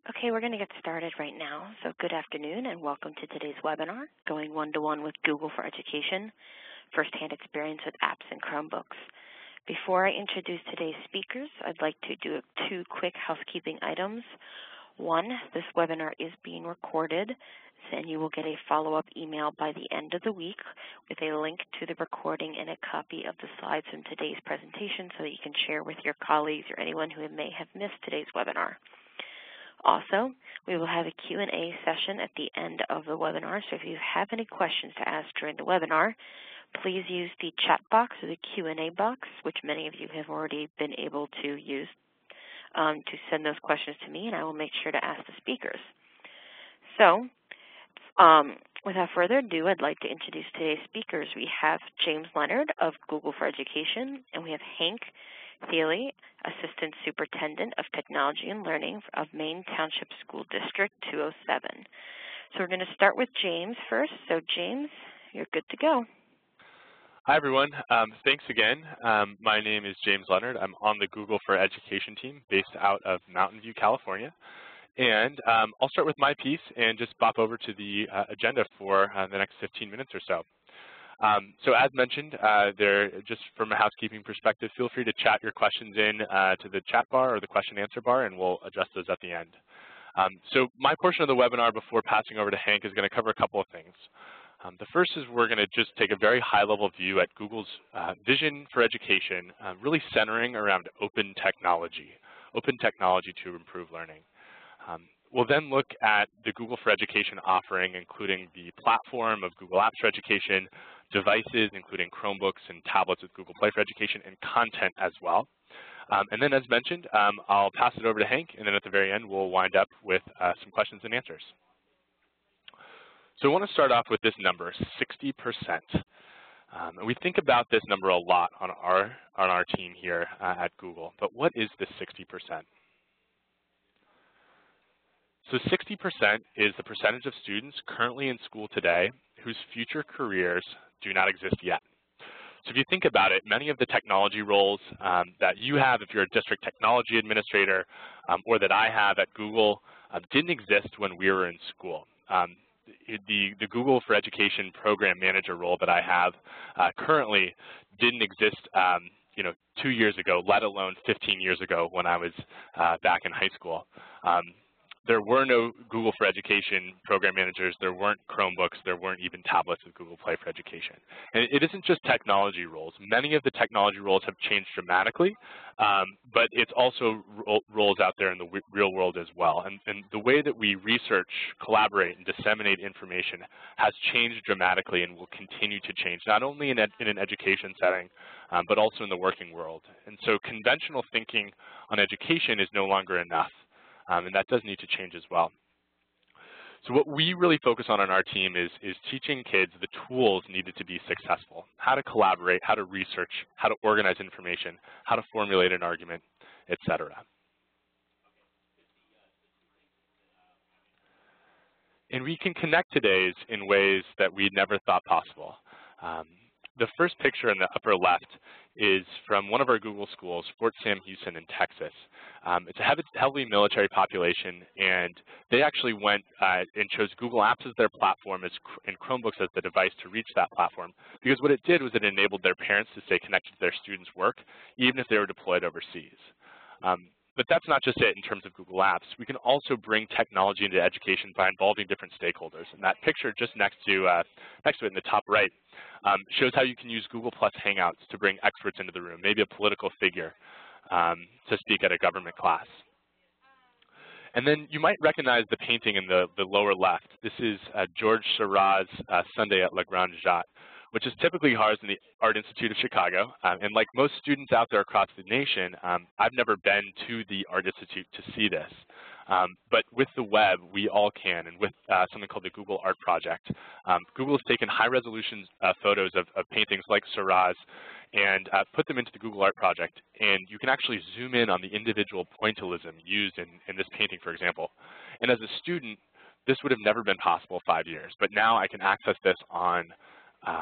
Okay, we're going to get started right now. So good afternoon and welcome to today's webinar, Going One-to-One with Google for Education, First-Hand Experience with Apps and Chromebooks. Before I introduce today's speakers, I'd like to do two quick housekeeping items. One, this webinar is being recorded, and you will get a follow-up email by the end of the week with a link to the recording and a copy of the slides from today's presentation so that you can share with your colleagues or anyone who may have missed today's webinar. Also, we will have a Q&A session at the end of the webinar, so if you have any questions to ask during the webinar, please use the chat box or the Q&A box, which many of you have already been able to use to send those questions to me, and I will make sure to ask the speakers. So, without further ado, I'd like to introduce today's speakers. We have James Leonard of Google for Education, and we have Hank Thiele, Assistant Superintendent of Technology and Learning of Maine Township School District 207. So we're going to start with James first. So James, you're good to go. Hi, everyone. Thanks again. My name is James Leonard. I'm on the Google for Education team based out of Mountain View, California. And I'll start with my piece and just bop over to the agenda for the next 15 minutes or so. So as mentioned, just from a housekeeping perspective, feel free to chat your questions in to the chat bar or the question and answer bar, and we'll address those at the end. So my portion of the webinar before passing over to Hank is going to cover a couple of things. The first is we're going to just take a very high-level view at Google's vision for education, really centering around open technology to improve learning. We'll then look at the Google for Education offering, including the platform of Google Apps for Education, devices, including Chromebooks and tablets with Google Play for Education, and content as well. And then, as mentioned, I'll pass it over to Hank, and then at the very end, we'll wind up with some questions and answers. So I want to start off with this number, 60%. And we think about this number a lot on our team here at Google, but what is this 60%? So 60% is the percentage of students currently in school today whose future careers do not exist yet. So if you think about it, many of the technology roles that you have if you're a district technology administrator or that I have at Google didn't exist when we were in school. The Google for Education program manager role that I have currently didn't exist 2 years ago, let alone 15 years ago when I was back in high school. There were no Google for Education program managers, there weren't Chromebooks, there weren't even tablets with Google Play for Education. And it isn't just technology roles. Many of the technology roles have changed dramatically, but it's also roles out there in the real world as well. And the way that we research, collaborate, and disseminate information has changed dramatically and will continue to change, not only in an education setting, but also in the working world. And so conventional thinking on education is no longer enough. And that does need to change as well. So what we really focus on our team is teaching kids the tools needed to be successful, how to collaborate, how to research, how to organize information, how to formulate an argument, etc. And we can connect today's in ways that we never thought possible. The first picture in the upper left is from one of our Google schools, Fort Sam Houston in Texas. It's a heavily military population, and they actually went and chose Google Apps as their platform and Chromebooks as the device to reach that platform, because what it did was it enabled their parents to stay connected to their students' work, even if they were deployed overseas. But that's not just it in terms of Google Apps. We can also bring technology into education by involving different stakeholders. And that picture just next to it in the top right shows how you can use Google Plus Hangouts to bring experts into the room, maybe a political figure to speak at a government class. And then you might recognize the painting in the lower left. This is George Seurat's Sunday at La Grande Jatte, which is typically housed in the Art Institute of Chicago. And like most students out there across the nation, I've never been to the Art Institute to see this. But with the web, we all can, and with something called the Google Art Project. Google has taken high-resolution photos of paintings like Seurat's and put them into the Google Art Project. And you can actually zoom in on the individual pointillism used in this painting, for example. And as a student, this would have never been possible 5 years. But now I can access this on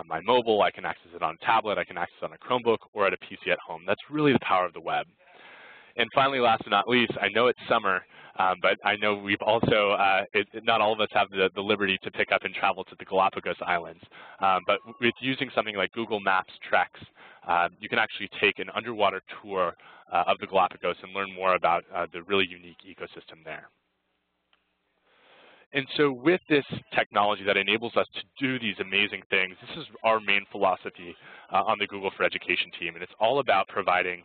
my mobile, I can access it on a tablet, I can access it on a Chromebook or at a PC at home. That's really the power of the web. And finally, last but not least, I know it's summer, but I know we've also, not all of us have the liberty to pick up and travel to the Galapagos Islands. But with using something like Google Maps Treks, you can actually take an underwater tour of the Galapagos and learn more about the really unique ecosystem there. And so with this technology that enables us to do these amazing things, this is our main philosophy on the Google for Education team, and it's all about providing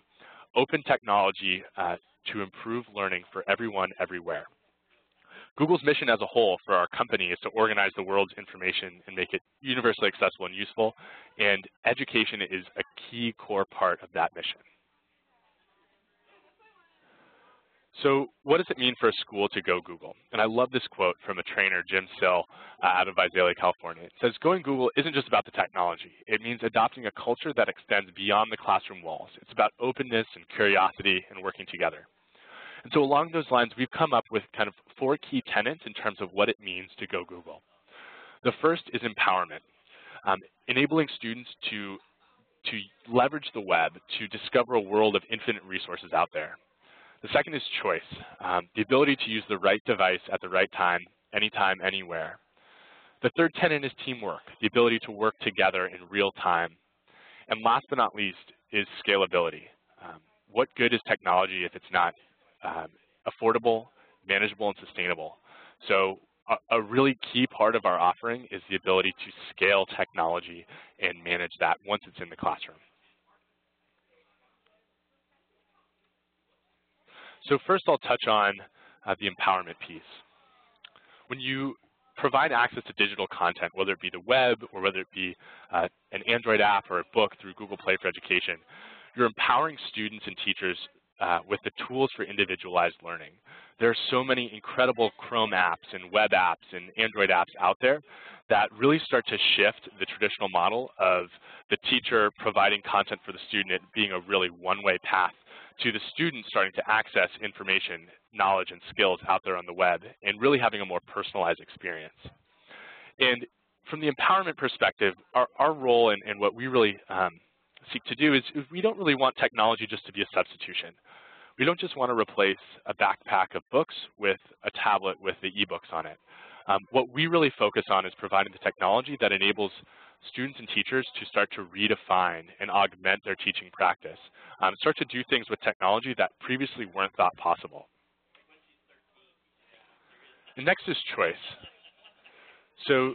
open technology to improve learning for everyone, everywhere. Google's mission as a whole for our company is to organize the world's information and make it universally accessible and useful, and education is a key core part of that mission. So what does it mean for a school to go Google? And I love this quote from a trainer, Jim Sill, out of Visalia, California. It says, going Google isn't just about the technology. It means adopting a culture that extends beyond the classroom walls. It's about openness and curiosity and working together. And so along those lines, we've come up with kind of 4 key tenets in terms of what it means to go Google. The first is empowerment, enabling students to leverage the web to discover a world of infinite resources out there. The second is choice, the ability to use the right device at the right time, anytime, anywhere. The third tenet is teamwork, the ability to work together in real time. And last but not least is scalability. What good is technology if it's not affordable, manageable, and sustainable? So a really key part of our offering is the ability to scale technology and manage that once it's in the classroom. So first I'll touch on the empowerment piece. When you provide access to digital content, whether it be the web or whether it be an Android app or a book through Google Play for Education, you're empowering students and teachers with the tools for individualized learning. There are so many incredible Chrome apps and web apps and Android apps out there that really start to shift the traditional model of the teacher providing content for the student, it being a really one-way path, to the student starting to access information, knowledge, and skills out there on the web, and really having a more personalized experience. And from the empowerment perspective, our role and what we really seek to do is we don't really want technology just to be a substitution. We don't just want to replace a backpack of books with a tablet with the ebooks on it. What we really focus on is providing the technology that enables students and teachers to start to redefine and augment their teaching practice, start to do things with technology that previously weren't thought possible. And next is choice. So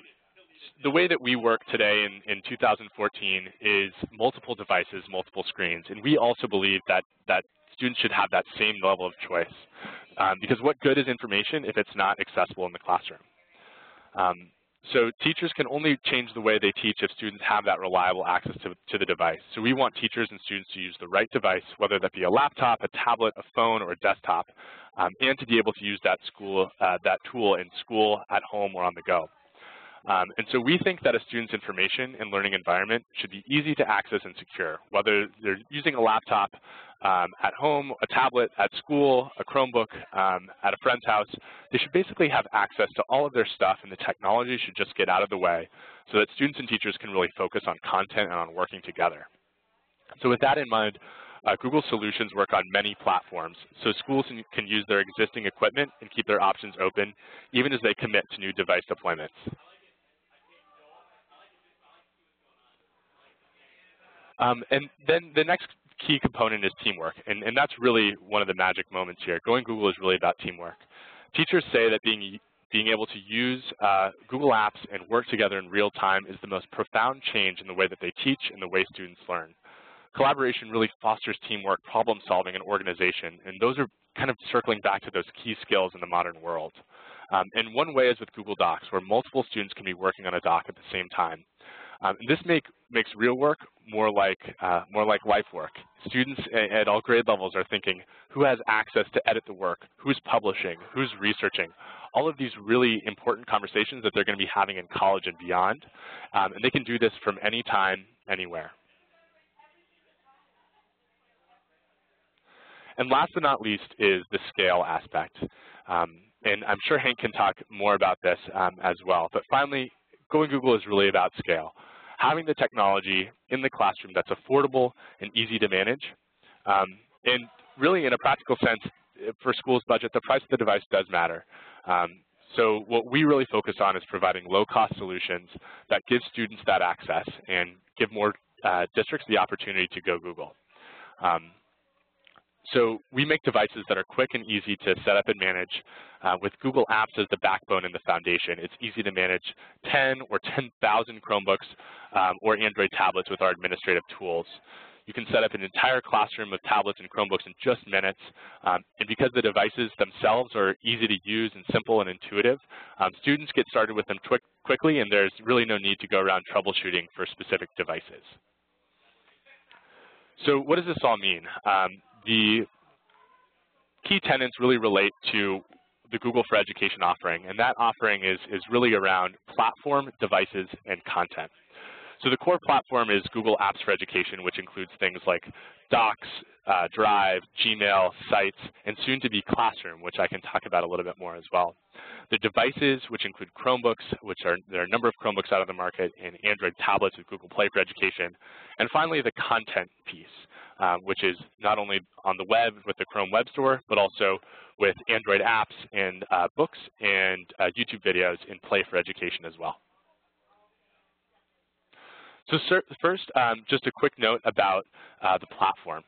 the way that we work today in 2014 is multiple devices, multiple screens, and we also believe that students should have that same level of choice, because what good is information if it's not accessible in the classroom? So teachers can only change the way they teach if students have that reliable access to the device. So we want teachers and students to use the right device, whether that be a laptop, a tablet, a phone, or a desktop, and to be able to use that tool in school, at home, or on the go. And so we think that a student's information and learning environment should be easy to access and secure, whether they're using a laptop at home, a tablet at school, a Chromebook at a friend's house. They should basically have access to all of their stuff, and the technology should just get out of the way so that students and teachers can really focus on content and on working together. So with that in mind, Google Solutions work on many platforms, so schools can use their existing equipment and keep their options open, even as they commit to new device deployments. And then the next key component is teamwork, and that's really one of the magic moments here. Going Google is really about teamwork. Teachers say that being able to use Google Apps and work together in real time is the most profound change in the way that they teach and the way students learn. Collaboration really fosters teamwork, problem solving, and organization, and those are kind of circling back to those key skills in the modern world. And one way is with Google Docs, where multiple students can be working on a doc at the same time. And this makes real work more like life work. Students at all grade levels are thinking, who has access to edit the work, who's publishing, who's researching, all of these really important conversations that they're going to be having in college and beyond. And they can do this from any time, anywhere. And last but not least is the scale aspect. And I'm sure Hank can talk more about this as well. But finally, going Google is really about scale. Having the technology in the classroom that's affordable and easy to manage. And really, in a practical sense, for schools' budget, the price of the device does matter. So what we really focus on is providing low-cost solutions that give students that access and give more districts the opportunity to go Google. So we make devices that are quick and easy to set up and manage. With Google Apps as the backbone and the foundation, it's easy to manage 10 or 10,000 Chromebooks or Android tablets with our administrative tools. You can set up an entire classroom of tablets and Chromebooks in just minutes. And because the devices themselves are easy to use and simple and intuitive, students get started with them quickly, and there's really no need to go around troubleshooting for specific devices. So what does this all mean? The key tenets really relate to the Google for Education offering, and that offering is really around platform, devices, and content. So the core platform is Google Apps for Education, which includes things like Docs, Drive, Gmail, Sites, and soon to be Classroom, which I can talk about a little bit more as well. The devices, which include Chromebooks, there are a number of Chromebooks out of the market, and Android tablets with Google Play for Education. And finally, the content piece, which is not only on the web with the Chrome Web Store, but also with Android apps and books and YouTube videos in Play for Education as well. So first, just a quick note about the platform.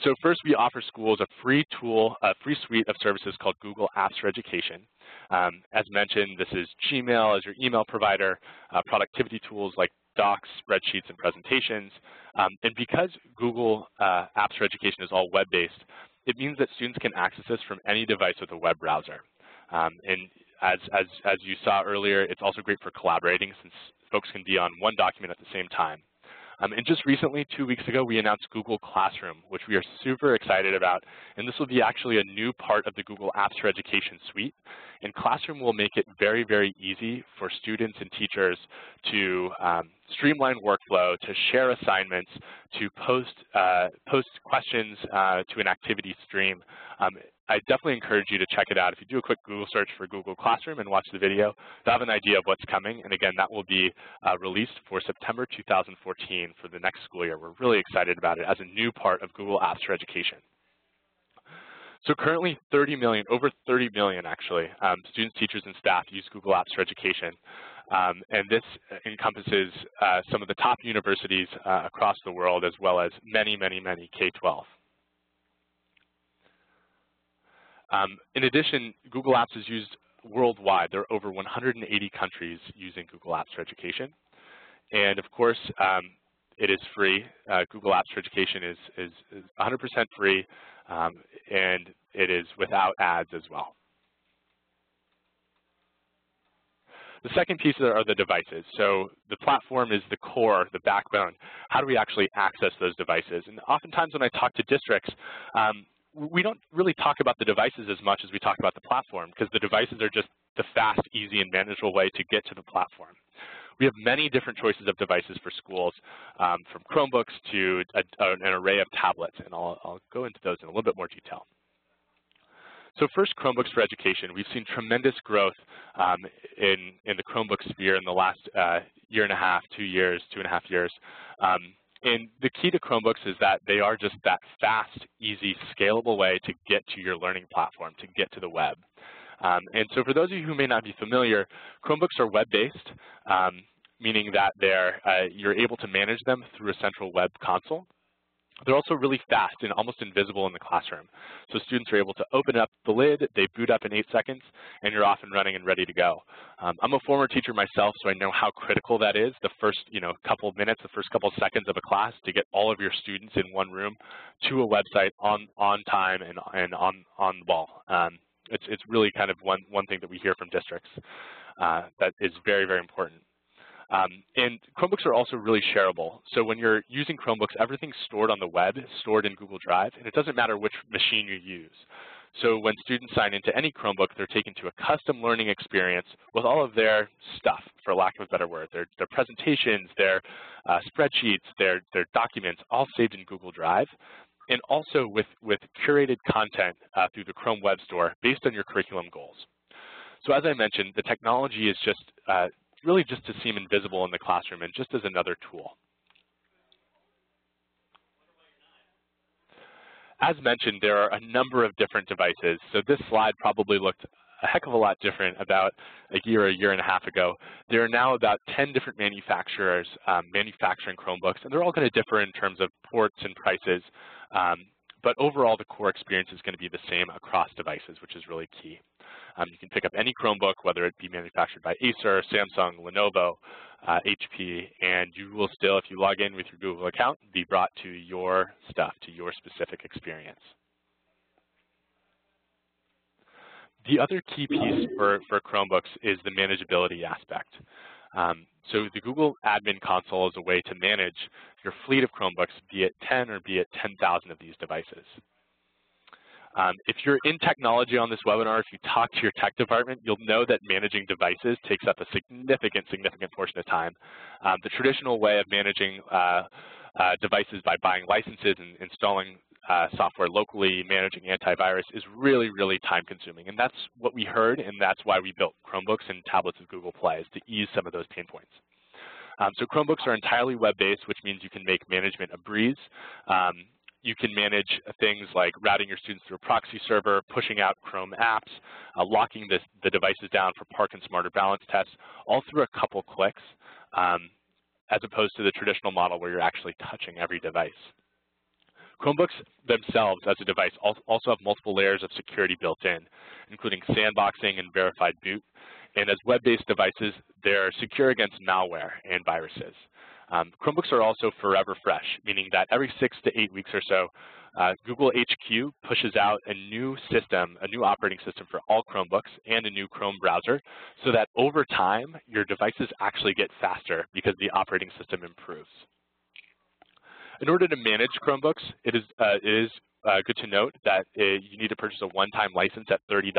So first, we offer schools a free suite of services called Google Apps for Education. As mentioned, this is Gmail as your email provider, productivity tools like Docs, spreadsheets, and presentations. And because Google Apps for Education is all web-based, it means that students can access this from any device with a web browser. And as you saw earlier, it's also great for collaborating since folks can be on one document at the same time. And just recently, 2 weeks ago, we announced Google Classroom, which we are super excited about. And this will be actually a new part of the Google Apps for Education suite. And Classroom will make it very, very easy for students and teachers to streamline workflow, to share assignments, to post questions to an activity stream. I definitely encourage you to check it out. If you do a quick Google search for Google Classroom and watch the video, you'll have an idea of what's coming. And again, that will be released for September 2014 for the next school year. We're really excited about it as a new part of Google Apps for Education. So currently 30 million, over 30 million actually, students, teachers, and staff use Google Apps for Education. And this encompasses some of the top universities across the world, as well as many, many, many K12. In addition, Google Apps is used worldwide. There are over 180 countries using Google Apps for Education. And of course, it is free. Google Apps for Education is 100% free, and it is without ads as well. The second piece are the devices. So the platform is the core, the backbone. How do we actually access those devices? And oftentimes when I talk to districts, we don't really talk about the devices as much as we talk about the platform, because the devices are just the fast, easy, and manageable way to get to the platform. We have many different choices of devices for schools, from Chromebooks to an array of tablets, and I'll go into those in a little bit more detail. So first, Chromebooks for Education. We've seen tremendous growth in the Chromebook sphere in the last year and a half, 2 years, 2.5 years. And the key to Chromebooks is that they are just that fast, easy, scalable way to get to your learning platform, to get to the web. And so for those of you who may not be familiar, Chromebooks are web-based, meaning that you're able to manage them through a central web console. They're also really fast and almost invisible in the classroom. So students are able to open up the lid, they boot up in 8 seconds, and you're off and running and ready to go. I'm a former teacher myself, so I know how critical that is, the first couple of minutes, the first couple of seconds of a class to get all of your students in one room to a website on time and on the ball. It's really kind of one thing that we hear from districts that is very, very important. And Chromebooks are also really shareable. So when you're using Chromebooks, everything's stored on the web, stored in Google Drive, and it doesn't matter which machine you use. So when students sign into any Chromebook, they're taken to a custom learning experience with all of their stuff, for lack of a better word, their presentations, their spreadsheets, their documents, all saved in Google Drive, and also with curated content through the Chrome Web Store based on your curriculum goals. So as I mentioned, the technology is just really just to seem invisible in the classroom and just as another tool. as mentioned, there are a number of different devices. So this slide probably looked a heck of a lot different about a year and a half ago. There are now about 10 different manufacturers manufacturing Chromebooks, and they're all going to differ in terms of ports and prices. But overall, the core experience is going to be the same across devices, which is really key. You can pick up any Chromebook, whether it be manufactured by Acer, Samsung, Lenovo, HP, and you will still, if you log in with your Google account, be brought to your stuff, to your specific experience. The other key piece for Chromebooks is the manageability aspect. So the Google Admin Console is a way to manage your fleet of Chromebooks, be it 10 or be it 10,000 of these devices. If you're in technology on this webinar, if you talk to your tech department, you'll know that managing devices takes up a significant portion of time. The traditional way of managing devices by buying licenses and installing software locally, managing antivirus is really, really time-consuming. And that's what we heard, and that's why we built Chromebooks and tablets with Google Play, is to ease some of those pain points. So Chromebooks are entirely web-based, which means you can make management a breeze. You can manage things like routing your students through a proxy server, pushing out Chrome apps, locking the devices down for park and smarter balance tests, all through a couple clicks, as opposed to the traditional model where you're actually touching every device. Chromebooks themselves as a device also have multiple layers of security built in, including sandboxing and verified boot. And as web-based devices, they're secure against malware and viruses. Chromebooks are also forever fresh, meaning that every 6 to 8 weeks or so, Google HQ pushes out a new system, a new operating system for all Chromebooks and a new Chrome browser, so that over time, your devices actually get faster because the operating system improves. In order to manage Chromebooks, it is good to note that you need to purchase a one-time license at $30.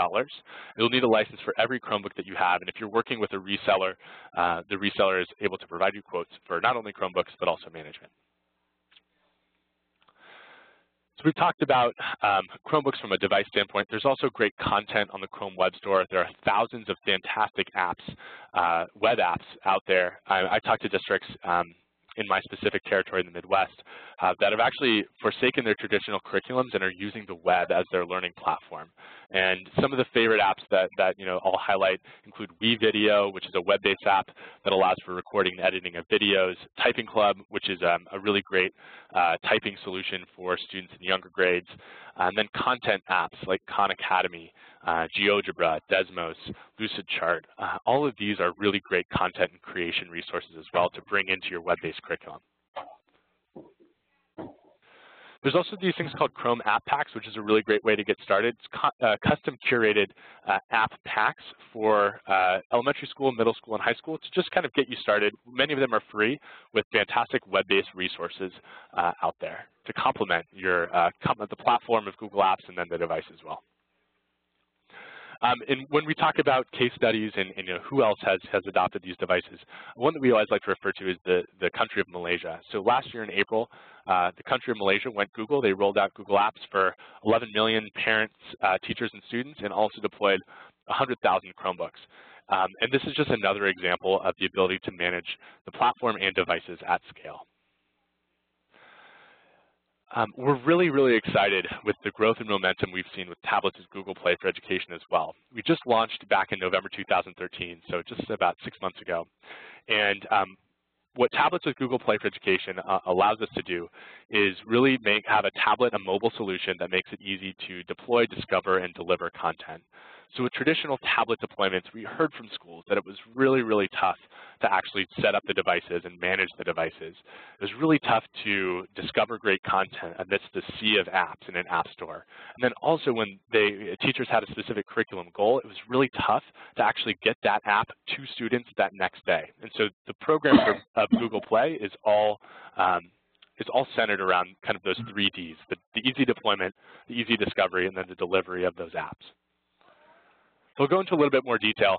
You'll need a license for every Chromebook that you have, and if you're working with a reseller, the reseller is able to provide you quotes for not only Chromebooks, but also management. So we've talked about Chromebooks from a device standpoint. There's also great content on the Chrome Web Store. There are thousands of fantastic apps, web apps out there. I talked to districts in my specific territory in the Midwest that have actually forsaken their traditional curriculums and are using the web as their learning platform. And some of the favorite apps that I'll highlight include WeVideo, which is a web-based app that allows for recording and editing of videos, Typing Club, which is a really great typing solution for students in younger grades, and then content apps like Khan Academy, GeoGebra, Desmos, Lucidchart. All of these are really great content and creation resources as well to bring into your web-based curriculum. There's also these things called Chrome App Packs, which is a really great way to get started. It's custom curated app packs for elementary school, middle school, and high school to just kind of get you started. Many of them are free with fantastic web-based resources out there to complement your the platform of Google Apps and then the device as well. And when we talk about case studies and who else has adopted these devices, one that we always like to refer to is the country of Malaysia. So last year in April, the country of Malaysia went Google. They rolled out Google Apps for 11 million parents, teachers, and students, and also deployed 100,000 Chromebooks. And this is just another example of the ability to manage the platform and devices at scale. We're really, really excited with the growth and momentum we've seen with tablets with Google Play for Education as well. We just launched back in November 2013, so just about 6 months ago. And what tablets with Google Play for Education allows us to do is really have a tablet, a mobile solution that makes it easy to deploy, discover, and deliver content. So with traditional tablet deployments, we heard from schools that it was really, really tough to actually set up the devices and manage the devices. It was really tough to discover great content amidst the sea of apps in an app store. And then also when teachers had a specific curriculum goal, it was really tough to actually get that app to students that next day. And so the program of Google Play is all centered around kind of those 3 Ds, the easy deployment, the easy discovery, and then the delivery of those apps. So we'll go into a little bit more detail.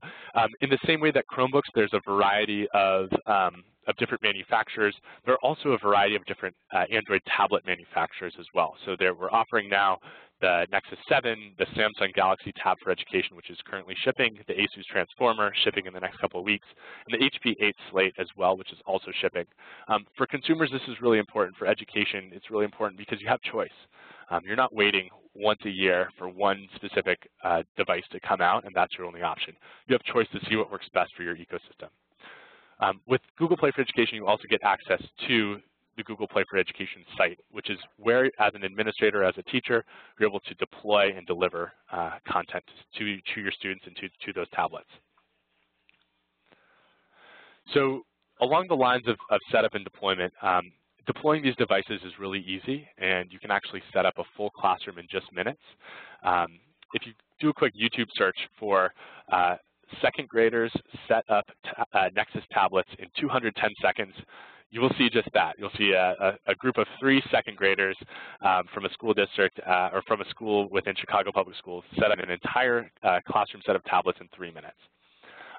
In the same way that Chromebooks, there's a variety of different manufacturers. There are also a variety of different Android tablet manufacturers as well. So we're offering now the Nexus 7, the Samsung Galaxy Tab for Education, which is currently shipping, the Asus Transformer shipping in the next couple of weeks, and the HP 8 Slate as well, which is also shipping. For consumers, this is really important. For education, it's really important because you have choice. You're not waiting once a year for one specific device to come out, and that's your only option. You have choice to see what works best for your ecosystem. With Google Play for Education, you also get access to the Google Play for Education site, which is where, as an administrator, as a teacher, you're able to deploy and deliver content to your students and to those tablets. So along the lines of setup and deployment, deploying these devices is really easy, and you can actually set up a full classroom in just minutes. If you do a quick YouTube search for second graders set up Nexus tablets in 210 seconds, you will see just that. You'll see a group of 3 second graders from a school district or from a school within Chicago Public Schools set up an entire classroom set of tablets in 3 minutes.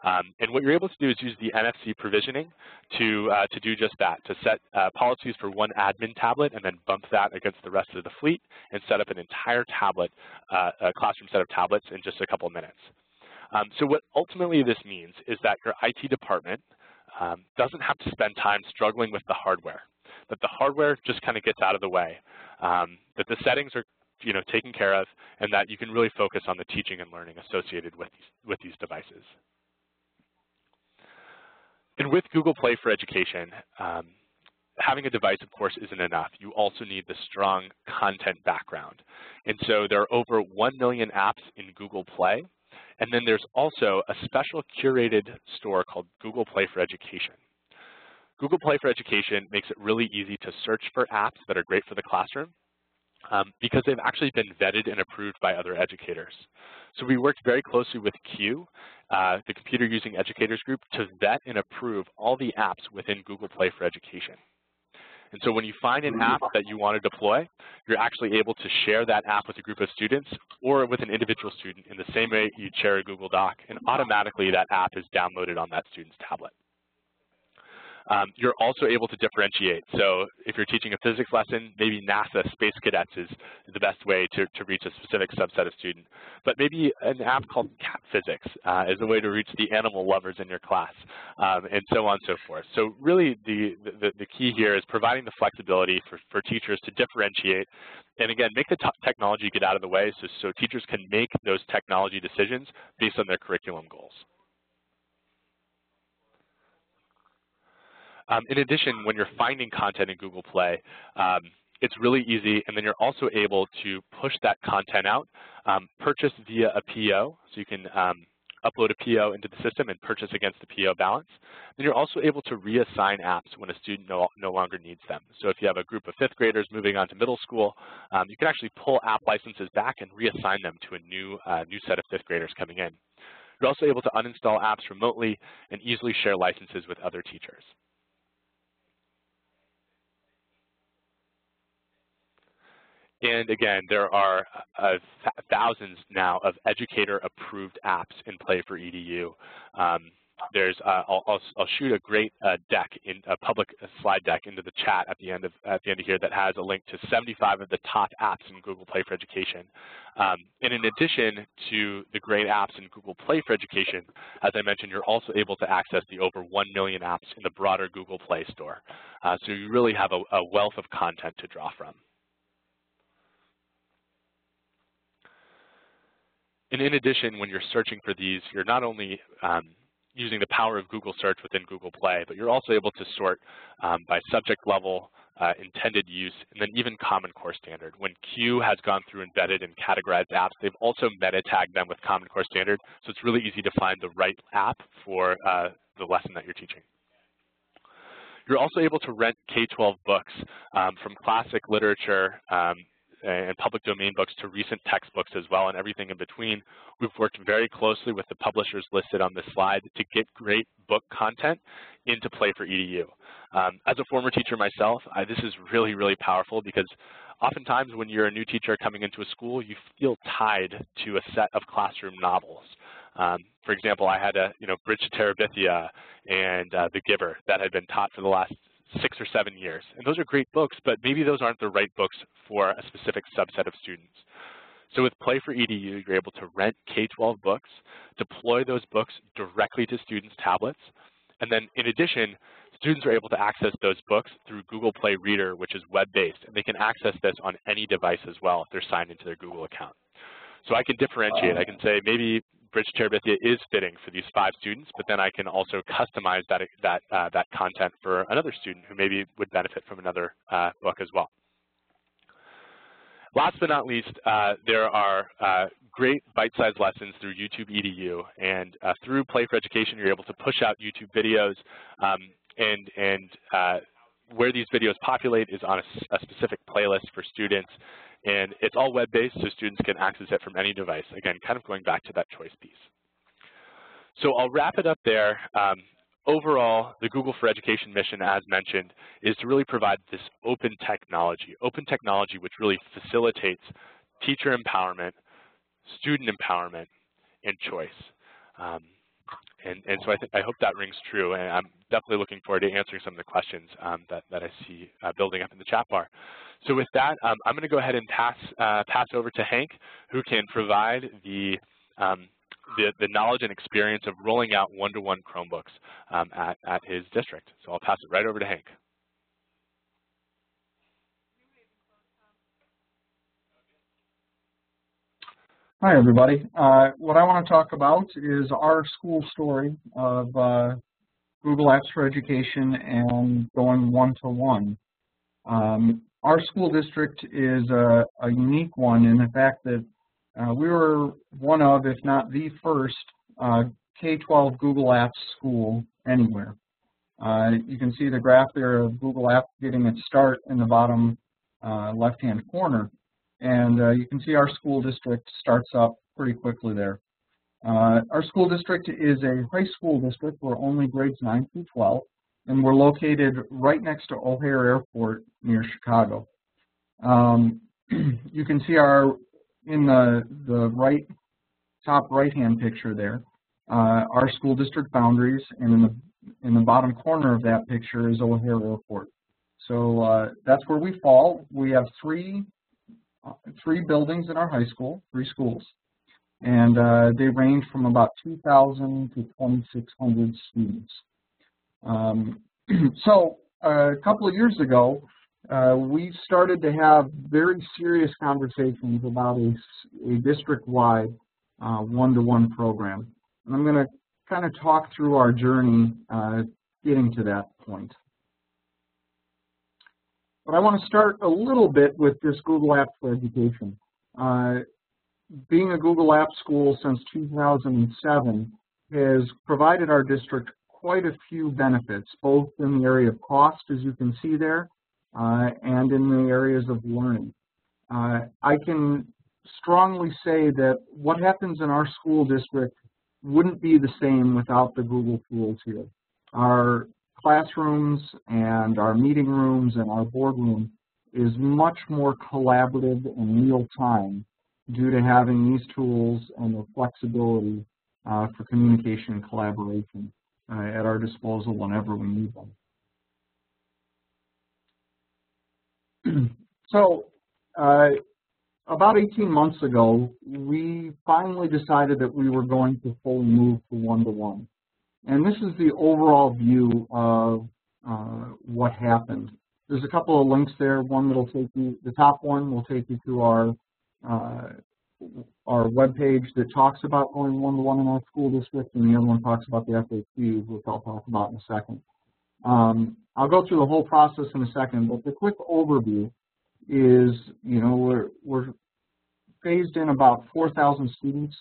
And what you're able to do is use the NFC provisioning to do just that, to set policies for one admin tablet and then bump that against the rest of the fleet and set up an entire tablet, a classroom set of tablets in just a couple minutes. So what ultimately this means is that your IT department doesn't have to spend time struggling with the hardware, that the hardware just kind of gets out of the way, that the settings are taken care of, and that you can really focus on the teaching and learning associated with these devices. And with Google Play for Education, having a device, of course, isn't enough. You also need the strong content background. And so there are over 1 million apps in Google Play. And then there's also a special curated store called Google Play for Education. Google Play for Education makes it really easy to search for apps that are great for the classroom because they've actually been vetted and approved by other educators. So we worked very closely with Q, the Computer Using Educators group, to vet and approve all the apps within Google Play for Education. And so when you find an app that you want to deploy, you're actually able to share that app with a group of students or with an individual student in the same way you'd share a Google Doc, and automatically that app is downloaded on that student's tablet. You're also able to differentiate. So if you're teaching a physics lesson, maybe NASA Space Cadets is the best way to reach a specific subset of student. But maybe an app called Cat Physics is a way to reach the animal lovers in your class, and so on and so forth. So really the key here is providing the flexibility for teachers to differentiate and, again, make the technology get out of the way so teachers can make those technology decisions based on their curriculum goals. In addition, when you're finding content in Google Play, it's really easy, and then you're also able to push that content out, purchase via a PO, so you can upload a PO into the system and purchase against the PO balance. Then you're also able to reassign apps when a student no longer needs them. So if you have a group of 5th graders moving on to middle school, you can actually pull app licenses back and reassign them to a new set of 5th graders coming in. You're also able to uninstall apps remotely and easily share licenses with other teachers. And again, there are thousands now of educator-approved apps in Play for EDU. I'll shoot a great deck, a public slide deck, into the chat at the end of here that has a link to 75 of the top apps in Google Play for Education. And in addition to the great apps in Google Play for Education, as I mentioned, you're also able to access the over 1 million apps in the broader Google Play store. So you really have a wealth of content to draw from. And in addition, when you're searching for these, you're not only using the power of Google Search within Google Play, but you're also able to sort by subject level, intended use, and then even Common Core Standard. When Q has gone through and vetted and categorized apps, they've also meta-tagged them with Common Core Standard, so it's really easy to find the right app for the lesson that you're teaching. You're also able to rent K12 books from classic literature and public domain books to recent textbooks as well, and everything in between. We've worked very closely with the publishers listed on this slide to get great book content into Play for EDU. As a former teacher myself, this is really, really powerful because oftentimes when you're a new teacher coming into a school, you feel tied to a set of classroom novels. For example, I had Bridge to Terabithia and The Giver that had been taught for the last 6 or 7 years. And those are great books, but maybe those aren't the right books for a specific subset of students. So with Play for EDU, you're able to rent K12 books, deploy those books directly to students' tablets, And then in addition, students are able to access those books through Google Play Reader, which is web-based, and they can access this on any device as well if they're signed into their Google account. So I can differentiate. I can say maybe Bridge to Terabithia is fitting for these 5 students, but then I can also customize that content for another student who maybe would benefit from another book as well. Last but not least, there are great bite-sized lessons through YouTube EDU, and through Play for Education, you're able to push out YouTube videos, and where these videos populate is on a specific playlist for students, and it's all web-based, so students can access it from any device. Again, kind of going back to that choice piece. So I'll wrap it up there. Overall, the Google for Education mission, as mentioned, is to really provide this open technology which really facilitates teacher empowerment, student empowerment, and choice. And so I hope that rings true, and I'm definitely looking forward to answering some of the questions that I see building up in the chat bar. So with that, I'm going to go ahead and pass over to Hank, who can provide the knowledge and experience of rolling out one-to-one Chromebooks at his district. So I'll pass it right over to Hank. Hi, everybody. What I want to talk about is our school story of Google Apps for Education and going one-to-one. Our school district is a unique one in the fact that we were one of, if not the first, K12 Google Apps school anywhere. You can see the graph there of Google Apps getting its start in the bottom left-hand corner. And you can see our school district starts up pretty quickly there. Our school district is a high school district. We're only grades 9 through 12, and we're located right next to O'Hare Airport near Chicago. You can see in the top right-hand picture there, our school district boundaries, and in the bottom corner of that picture is O'Hare Airport. So that's where we fall. We have three buildings in our high school, 3 schools, and they range from about 2,000 to 2,600 students. So a couple of years ago, we started to have very serious conversations about a district-wide one-to-one program. And I'm going to kind of talk through our journey getting to that point. But I want to start a little bit with this Google Apps for Education. Being a Google Apps school since 2007 has provided our district quite a few benefits, both in the area of cost, as you can see there, and in the areas of learning. I can strongly say that what happens in our school district wouldn't be the same without the Google tools here. Our classrooms and our meeting rooms and our boardroom is much more collaborative and real-time due to having these tools and the flexibility for communication and collaboration at our disposal whenever we need them. So about 18 months ago, we finally decided that we were going to fully move to one-to-one. And this is the overall view of what happened. There's a couple of links there. One that'll take you, the top one will take you to our webpage that talks about going one-to-one in our school district, and the other one talks about the FAQs, which I'll talk about in a second. I'll go through the whole process in a second, but the quick overview is, you know, we're phased in about 4,000 students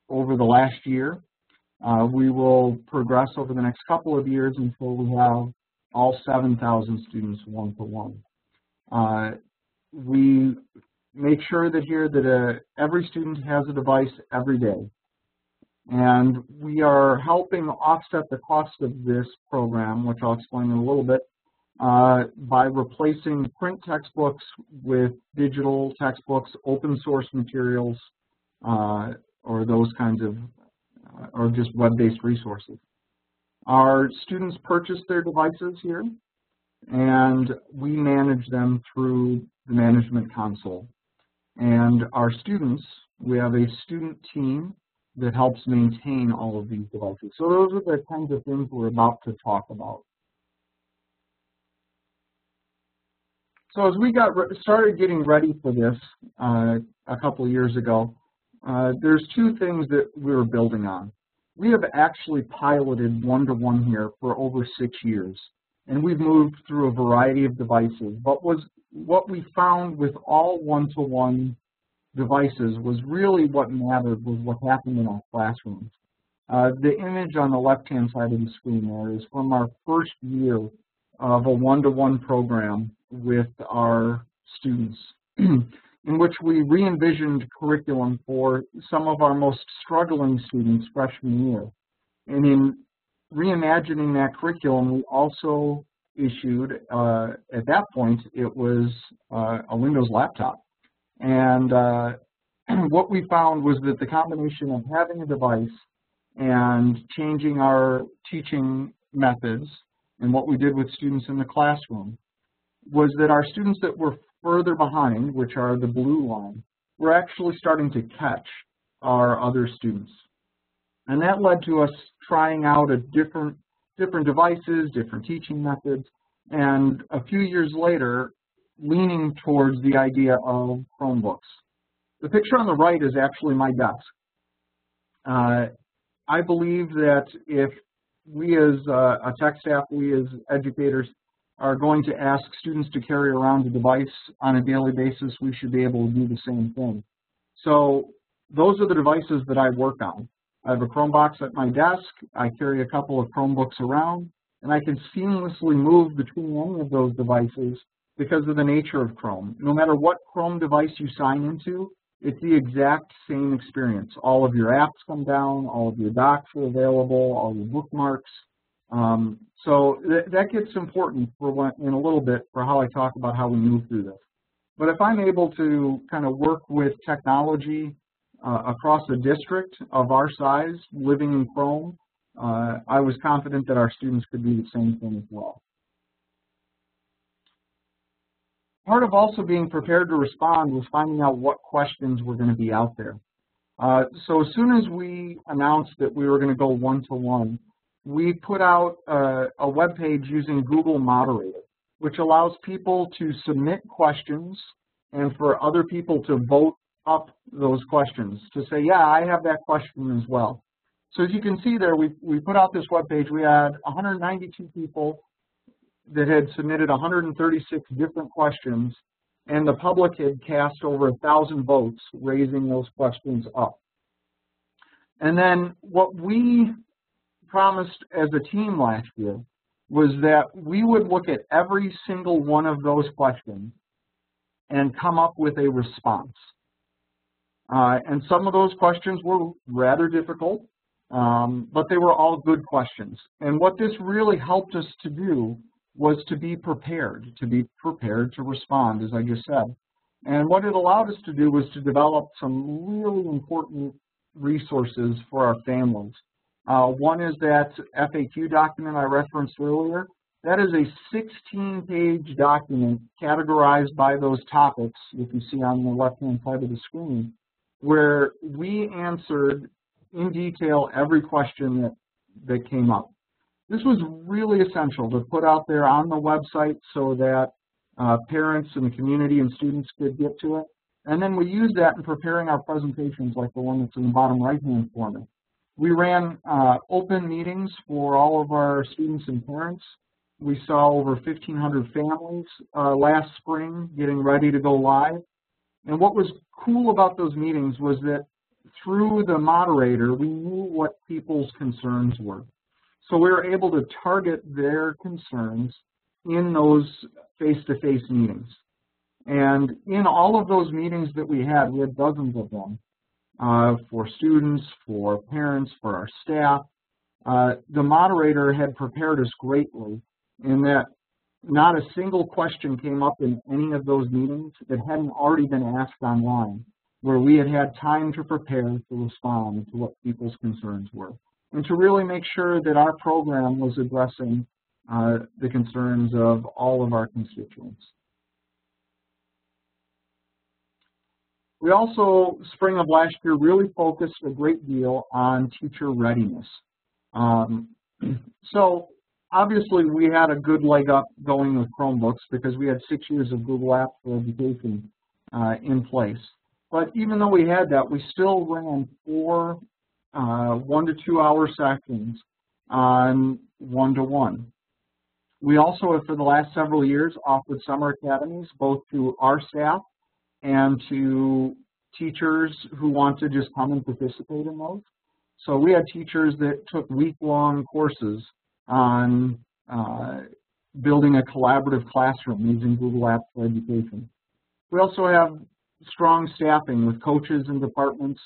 over the last year. We will progress over the next couple of years until we have all 7,000 students one-to-one. We make sure that here that every student has a device every day. And we are helping offset the cost of this program, which I'll explain in a little bit, by replacing print textbooks with digital textbooks, open source materials, or those kinds of, or just web-based resources. Our students purchase their devices here, and we manage them through the management console. And our students, we have a student team that helps maintain all of these devices. So those are the kinds of things we're about to talk about. So as we started getting ready for this a couple of years ago, there's two things that we were building on. We have actually piloted one-to-one here for over 6 years, and we've moved through a variety of devices. But what we found with all one-to-one devices was really what mattered was what happened in our classrooms. The image on the left-hand side of the screen there is from our first year of a one-to-one program with our students, in which we re-envisioned curriculum for some of our most struggling students freshman year. And in reimagining that curriculum, we also issued, at that point, it was a Windows laptop. And what we found was that the combination of having a device and changing our teaching methods and what we did with students in the classroom was that our students that were further behind, which are the blue line, were actually starting to catch our other students. And that led to us trying out different devices, different teaching methods, and a few years later, leaning towards the idea of Chromebooks. The picture on the right is actually my desk. I believe that if we as a tech staff, we as educators, are going to ask students to carry around a device on a daily basis, we should be able to do the same thing. So those are the devices that I work on. I have a Chromebox at my desk, I carry a couple of Chromebooks around, and I can seamlessly move between any of those devices because of the nature of Chrome. No matter what Chrome device you sign into, it's the exact same experience. All of your apps come down, all of your docs are available, all your bookmarks. So that gets important in a little bit for how I talk about how we move through this. But if I'm able to kind of work with technology across a district of our size, living in Chrome, I was confident that our students could do the same thing as well. Part of also being prepared to respond was finding out what questions were going to be out there. So as soon as we announced that we were going to go one-to-one, we put out a web page using Google Moderator, which allows people to submit questions and for other people to vote up those questions, to say, yeah, I have that question as well. So as you can see there, we put out this web page. We had 192 people that had submitted 136 different questions, and the public had cast over 1,000 votes raising those questions up. And then what we promised as a team last year was that we would look at every single one of those questions and come up with a response. And some of those questions were rather difficult, but they were all good questions. And what this really helped us to do was to be prepared to respond, as I just said. And what it allowed us to do was to develop some really important resources for our families. One is that FAQ document I referenced earlier. That is a 16-page document categorized by those topics, if you see on the left-hand side of the screen, where we answered in detail every question that came up. This was really essential to put out there on the website so that parents and the community and students could get to it. And then we used that in preparing our presentations like the one that's in the bottom right-hand corner. We ran open meetings for all of our students and parents. We saw over 1,500 families last spring getting ready to go live. And what was cool about those meetings was that through the moderator, we knew what people's concerns were. So we were able to target their concerns in those face-to-face meetings. And in all of those meetings that we had dozens of them, for students, for parents, for our staff. The moderator had prepared us greatly in that not a single question came up in any of those meetings that hadn't already been asked online, where we had had time to prepare to respond to what people's concerns were, and to really make sure that our program was addressing the concerns of all of our constituents. We also, spring of last year, really focused a great deal on teacher readiness. So obviously we had a good leg up going with Chromebooks because we had 6 years of Google Apps for Education in place. But even though we had that, we still ran 4 1 to 2 hour sessions on one-to-one. We also have, for the last several years, offered summer academies, both to our staff and to teachers who want to just come and participate in those. So we had teachers that took week-long courses on building a collaborative classroom using Google Apps for Education. We also have strong staffing with coaches in departments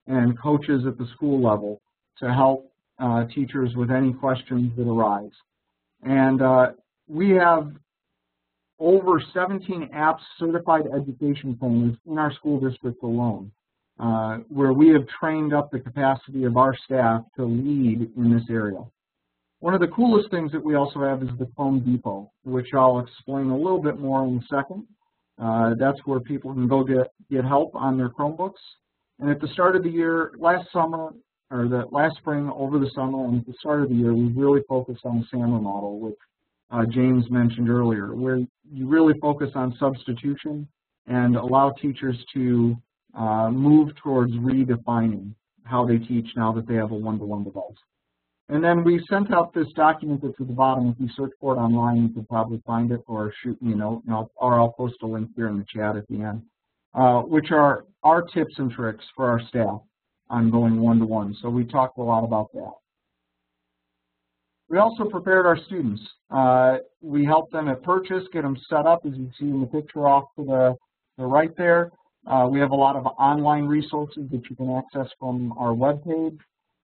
and coaches at the school level to help teachers with any questions that arise. And we have over 17 apps certified education trainers in our school district alone, where we have trained up the capacity of our staff to lead in this area. One of the coolest things that we also have is the Chromebook Depot, which I'll explain a little bit more in a second. That's where people can go get help on their Chromebooks. And at the start of the year, last spring, over the summer, and at the start of the year, we really focused on the SAMR model, which James mentioned earlier, where you really focus on substitution and allow teachers to move towards redefining how they teach now that they have a one-to-one device. And then we sent out this document that's at the bottom. If you search for it online, you can probably find it, or shoot me a note, and I'll post a link here in the chat at the end, which are our tips and tricks for our staff on going one-to-one. So we talked a lot about that. We also prepared our students. We helped them at purchase, get them set up, as you see in the picture off to the right there. We have a lot of online resources that you can access from our webpage.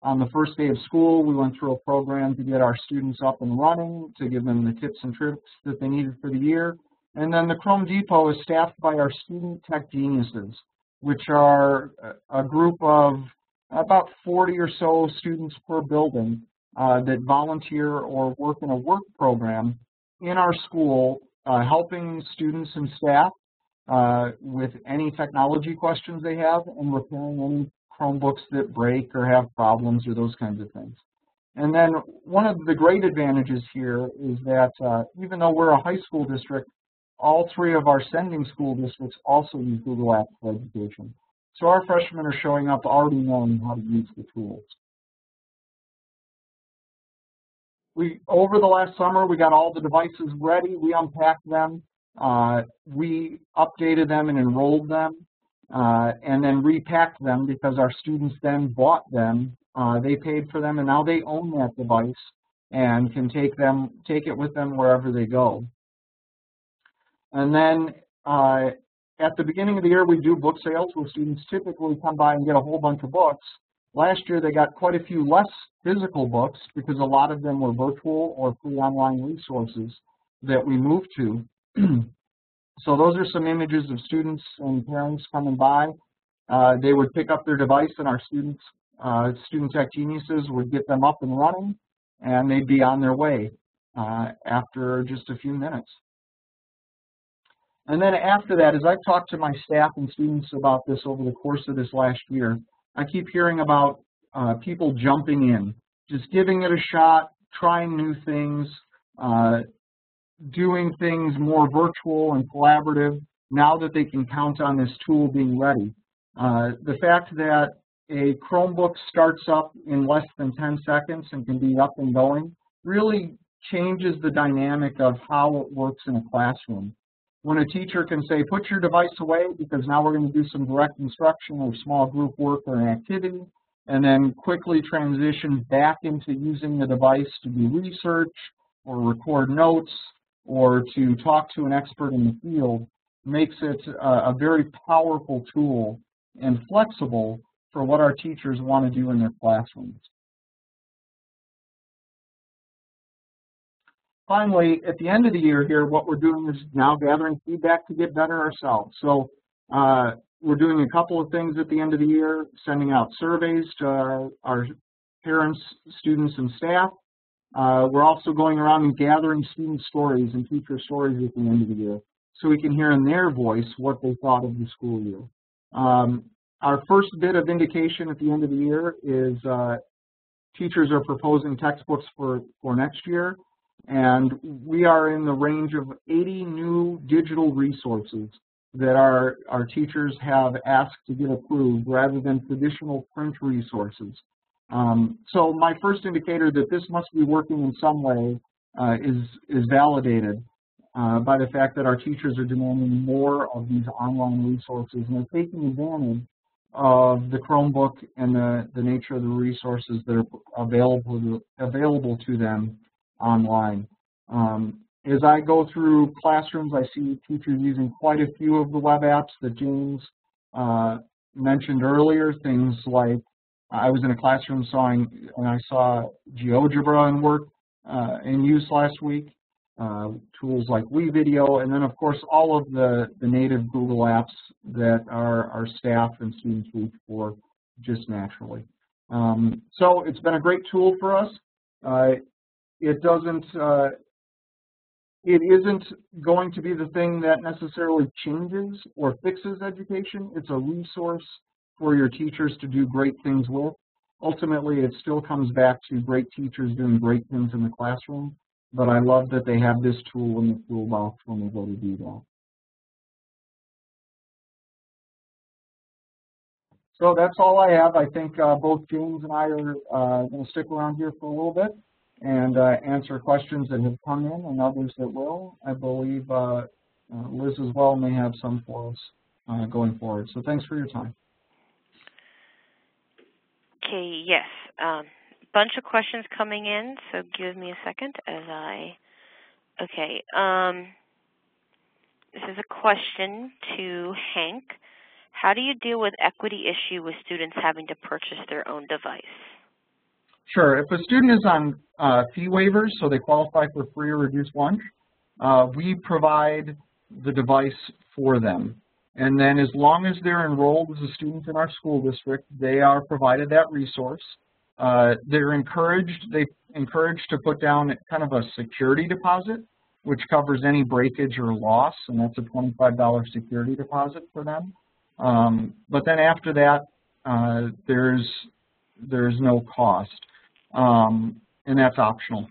On the first day of school, we went through a program to get our students up and running, to give them the tips and tricks that they needed for the year. And then the Chromebook Depot is staffed by our student tech geniuses, which are a group of about 40 or so students per building that volunteer or work in a work program in our school, helping students and staff with any technology questions they have and repairing any Chromebooks that break or have problems or those kinds of things. And then one of the great advantages here is that even though we're a high school district, all 3 of our sending school districts also use Google Apps for Education. So our freshmen are showing up already knowing how to use the tools. Over the last summer, we got all the devices ready. We unpacked them. We updated them and enrolled them. And then repacked them because our students then bought them. They paid for them, and now they own that device and can take it with them wherever they go. And then at the beginning of the year, we do book sales where students typically come by and get a whole bunch of books. Last year, they got quite a few less physical books because a lot of them were virtual or free online resources that we moved to. So those are some images of students and parents coming by. They would pick up their device, and our student tech geniuses would get them up and running, and they'd be on their way after just a few minutes. And then after that, as I've talked to my staff and students about this over the course of this last year, I keep hearing about people jumping in, just giving it a shot, trying new things, doing things more virtual and collaborative now that they can count on this tool being ready. The fact that a Chromebook starts up in less than 10 seconds and can be up and going really changes the dynamic of how it works in a classroom. When a teacher can say, put your device away because now we're going to do some direct instruction or small group work or an activity, and then quickly transition back into using the device to do research or record notes or to talk to an expert in the field, makes it a very powerful tool and flexible for what our teachers want to do in their classrooms. Finally, at the end of the year here, what we're doing is now gathering feedback to get better ourselves. So we're doing a couple of things at the end of the year, sending out surveys to our parents, students, and staff. We're also going around and gathering student stories and teacher stories at the end of the year so we can hear in their voice what they thought of the school year. Our first bit of indication at the end of the year is teachers are proposing textbooks for next year, and we are in the range of 80 new digital resources that our teachers have asked to get approved rather than traditional print resources. So my first indicator that this must be working in some way is validated by the fact that our teachers are demanding more of these online resources and are taking advantage of the Chromebook and the nature of the resources that are available to them online. As I go through classrooms, I see teachers using quite a few of the web apps that James mentioned earlier, things like I was in a classroom and I saw GeoGebra in use last week, tools like WeVideo, and then of course all of the native Google apps that our staff and students reach for just naturally. So it's been a great tool for us. It isn't going to be the thing that necessarily changes or fixes education. It's a resource for your teachers to do great things with. Ultimately, it still comes back to great teachers doing great things in the classroom, but I love that they have this tool in the toolbox when they go to do that. So that's all I have. I think both James and I are going to stick around here for a little bit and answer questions that have come in and others that will. I believe Liz as well may have some for us going forward. So thanks for your time. Okay, yes. Bunch of questions coming in, so give me a second as okay. This is a question to Hank. How do you deal with equity issue with students having to purchase their own device? Sure. If a student is on fee waivers, so they qualify for free or reduced lunch, we provide the device for them. And then as long as they're enrolled as a student in our school district, they are provided that resource. They're encouraged to put down kind of a security deposit, which covers any breakage or loss, and that's a $25 security deposit for them. But then after that, there's no cost, and that's optional.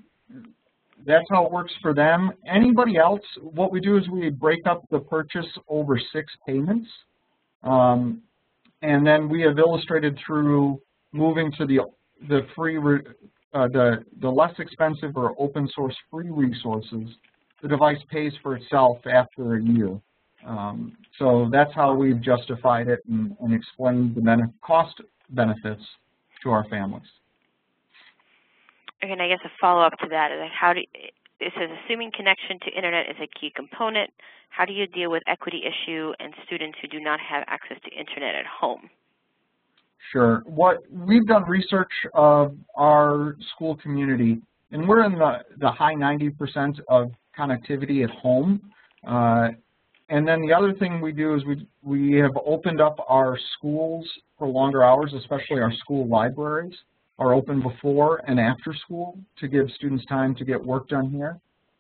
That's how it works for them. Anybody else, what we do is we break up the purchase over 6 payments, and then we have illustrated through moving to the free, the less expensive or open source free resources. The device pays for itself after a year. So that's how we've justified it and explained the cost benefits to our families. Okay, and I guess a follow-up to that is it says assuming connection to internet is a key component, how do you deal with equity issue and students who do not have access to internet at home? Sure. We've done research of our school community, and we're in the high 90% of connectivity at home. And then the other thing we do is we have opened up our schools for longer hours, especially our school libraries are open before and after school to give students time to get work done here.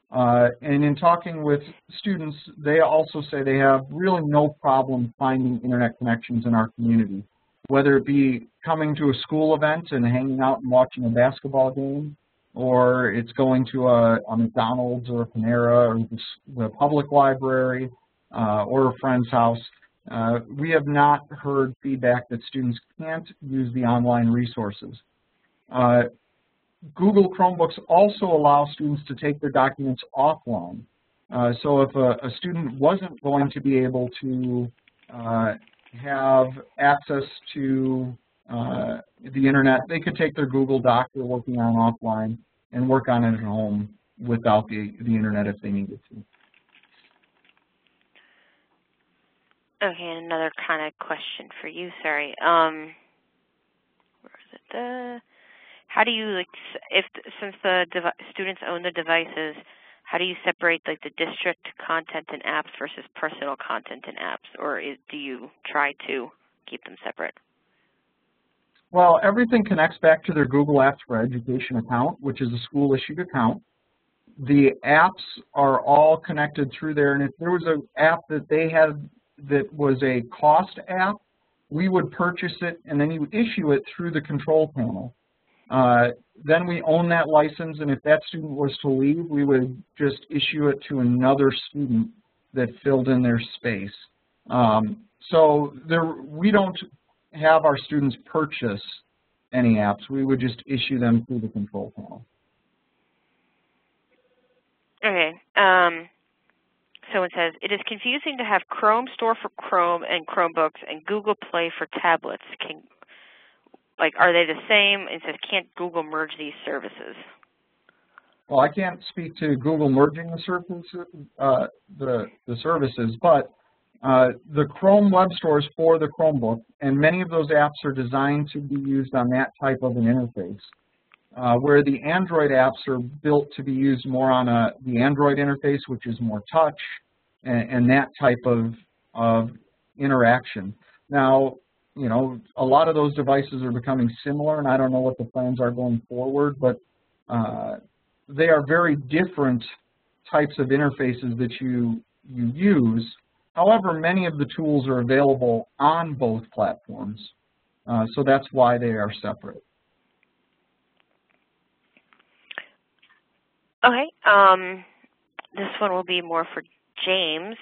And in talking with students, they also say they have really no problem finding internet connections in our community, whether it be coming to a school event and hanging out and watching a basketball game, or it's going to a McDonald's or a Panera or the public library or a friend's house. We have not heard feedback that students can't use the online resources. Google Chromebooks also allow students to take their documents offline. So if a student wasn't going to be able to have access to the internet, they could take their Google Doc they're working on offline and work on it at home without the internet if they needed to. Okay, and another kind of question for you, sorry. Where is it? How do you, since the students own the devices, how do you separate the district content and apps versus personal content and apps, or do you try to keep them separate? Well, everything connects back to their Google Apps for Education account, which is a school-issued account. The apps are all connected through there, and if there was an app that they had that was a cost app, we would purchase it, and then you issue it through the control panel. Then we own that license, and if that student was to leave, we would just issue it to another student that filled in their space. So we don't have our students purchase any apps. We would just issue them through the control panel. Okay. So it says, it is confusing to have Chrome Store for Chrome and Chromebooks and Google Play for tablets. Are they the same? It says, can't Google merge these services? Well, I can't speak to Google merging the services, but the Chrome web store is for the Chromebook, and many of those apps are designed to be used on that type of an interface, where the Android apps are built to be used more on the Android interface, which is more touch and that type of interaction. Now, you know, a lot of those devices are becoming similar, and I don't know what the plans are going forward, but they are very different types of interfaces that you use. However, many of the tools are available on both platforms, so that's why they are separate. Okay, this one will be more for James.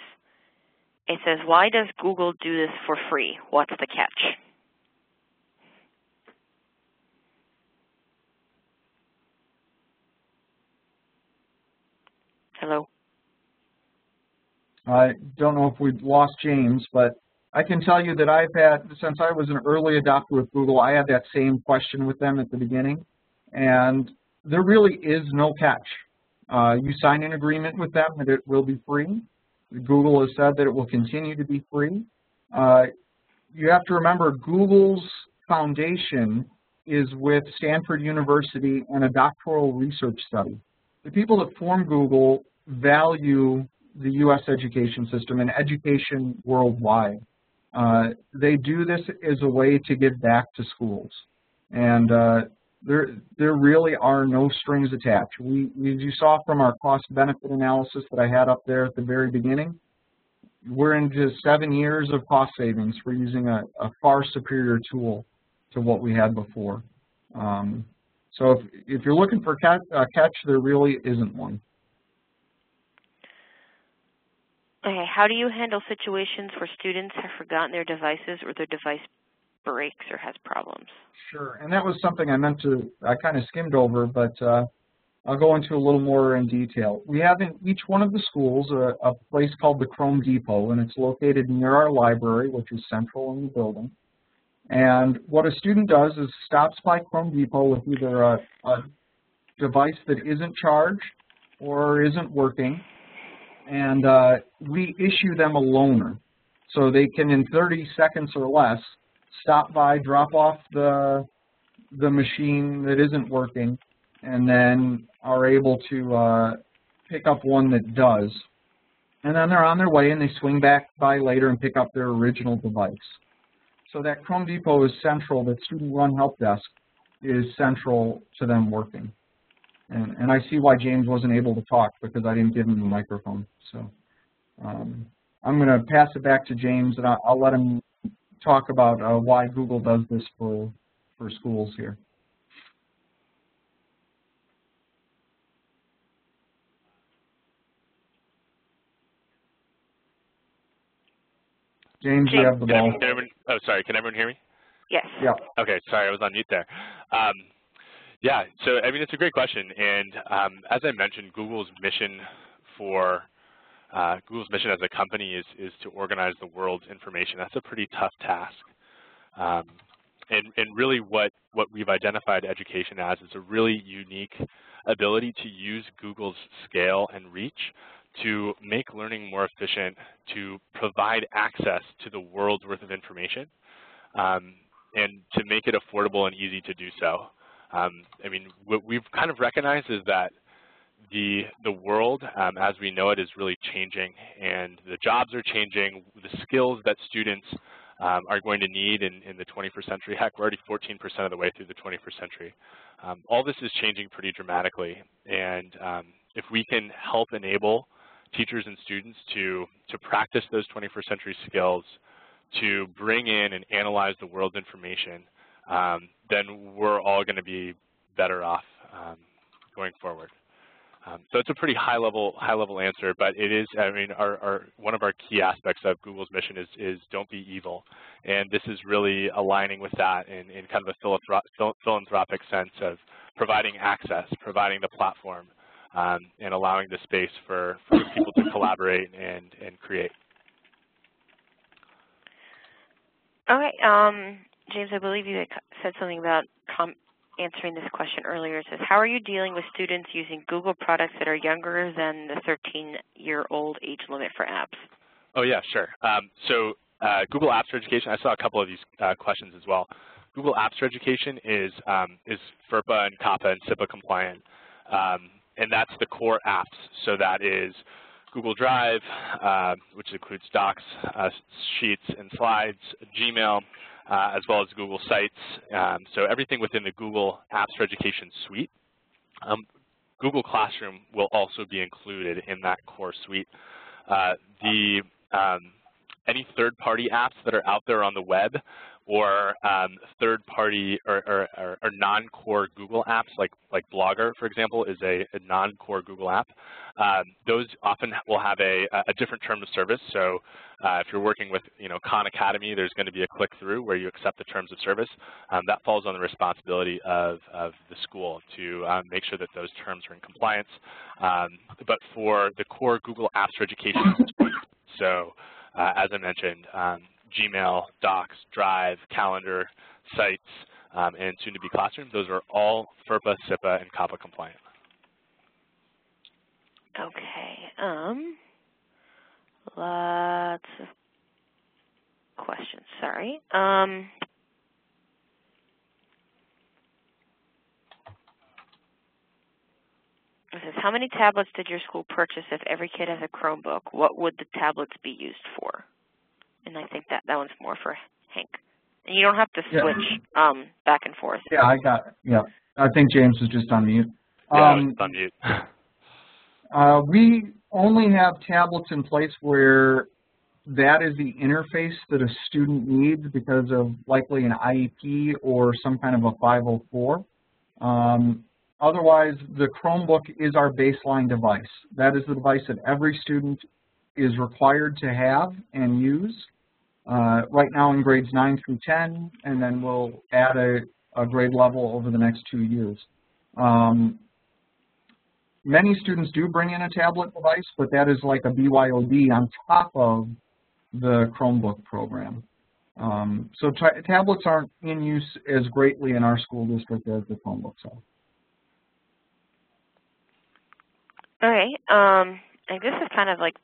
It says, why does Google do this for free? What's the catch? Hello? I don't know if we've lost James, but I can tell you that I've had, since I was an early adopter with Google, I had that same question with them at the beginning, and there really is no catch. You sign an agreement with them that it will be free. Google has said that it will continue to be free. You have to remember, Google's foundation is with Stanford University and a doctoral research study. The people that form Google value the U.S. education system and education worldwide. They do this as a way to give back to schools. And there really are no strings attached. As you saw from our cost-benefit analysis that I had up there at the very beginning, we're into 7 years of cost savings for using a far superior tool to what we had before. So if you're looking for a catch, there really isn't one. Okay, how do you handle situations where students have forgotten their devices or their device breaks or has problems? Sure, and that was something I kind of skimmed over, but I'll go into a little more in detail. We have in each one of the schools a place called the Chrome Depot, and it's located near our library, which is central in the building. And what a student does is stops by Chrome Depot with either a device that isn't charged or isn't working, and we issue them a loaner. So they can, in 30 seconds or less, stop by, drop off the machine that isn't working, and then are able to pick up one that does. And then they're on their way, and they swing back by later and pick up their original device. So that Chrome Depot is central. That student-run help desk is central to them working. And I see why James wasn't able to talk, because I didn't give him the microphone. So I'm going to pass it back to James, and I'll let him talk about why Google does this for schools here. James, you have the ball. Oh, sorry. Can everyone hear me? Yes. Yeah. Okay. Sorry, I was on mute there. Yeah. So I mean, it's a great question, and as I mentioned, Google's mission as a company is to organize the world's information. That's a pretty tough task. And really what we've identified education as is a really unique ability to use Google's scale and reach to make learning more efficient, to provide access to the world's worth of information, and to make it affordable and easy to do so. I mean, what we've kind of recognized is that the world, as we know it, is really changing, and the jobs are changing. The skills that students are going to need in the 21st century, heck, we're already 14% of the way through the 21st century. All this is changing pretty dramatically, and if we can help enable teachers and students to practice those 21st century skills, to bring in and analyze the world's information, then we're all going to be better off going forward. So it's a pretty high-level answer, but it is, I mean, one of our key aspects of Google's mission is don't be evil, and this is really aligning with that in kind of a philanthropic sense of providing access, providing the platform, and allowing the space for people to collaborate and create. Okay, James, I believe you had said something about answering this question earlier. It says, how are you dealing with students using Google products that are younger than the 13-year-old age limit for apps? Oh, yeah, sure. So Google Apps for Education, I saw a couple of these questions as well. Google Apps for Education is FERPA and COPPA and SIPA compliant, and that's the core apps. So that is Google Drive, which includes Docs, Sheets, and Slides, Gmail, as well as Google Sites. So everything within the Google Apps for Education suite. Google Classroom will also be included in that core suite. Any third-party apps that are out there on the web or third-party or non-core Google apps, like Blogger, for example, is a non-core Google app. Those often will have a different term of service. So if you're working with, Khan Academy, there's going to be a click-through where you accept the terms of service. That falls on the responsibility of the school to make sure that those terms are in compliance. But for the core Google Apps for Education, so as I mentioned, Gmail, Docs, Drive, Calendar, Sites, and soon-to-be Classroom, those are all FERPA, SIPA, and COPPA compliant. Okay. Lots of questions. Sorry. It says, how many tablets did your school purchase? If every kid has a Chromebook, what would the tablets be used for? And I think that one's more for Hank. And you don't have to switch back and forth. Yeah, I got it. Yeah. I think James was just on mute. Yeah, I was on mute. We only have tablets in place where that is the interface that a student needs because of likely an IEP or some kind of a 504. Otherwise, the Chromebook is our baseline device. That is the device that every student is required to have and use. Right now in grades 9 through 10, and then we'll add a grade level over the next 2 years. Many students do bring in a tablet device, but that is like a BYOD on top of the Chromebook program. So tablets aren't in use as greatly in our school district as the Chromebooks are. All right. I think this is kind of like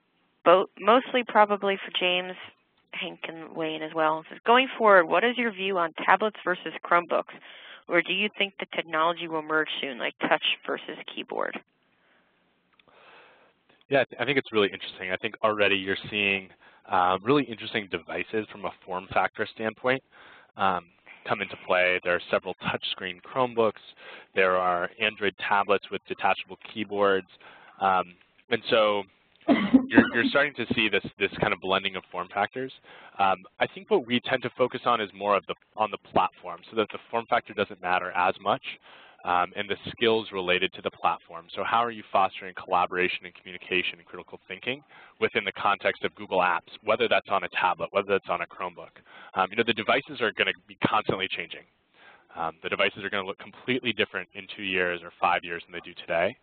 mostly probably for James. Hank can weigh in as well. It says, going forward, what is your view on tablets versus Chromebooks? Or do you think the technology will merge soon, like touch versus keyboard? Yeah, I think it's really interesting. I think already you're seeing really interesting devices from a form factor standpoint come into play. There are several touchscreen Chromebooks. There are Android tablets with detachable keyboards. And so you're starting to see this kind of blending of form factors. I think what we tend to focus on is more of on the platform, so that the form factor doesn't matter as much, and the skills related to the platform. So how are you fostering collaboration and communication and critical thinking within the context of Google Apps, whether that's on a tablet, whether that's on a Chromebook? The devices are going to be constantly changing. The devices are going to look completely different in 2 years or 5 years than they do today.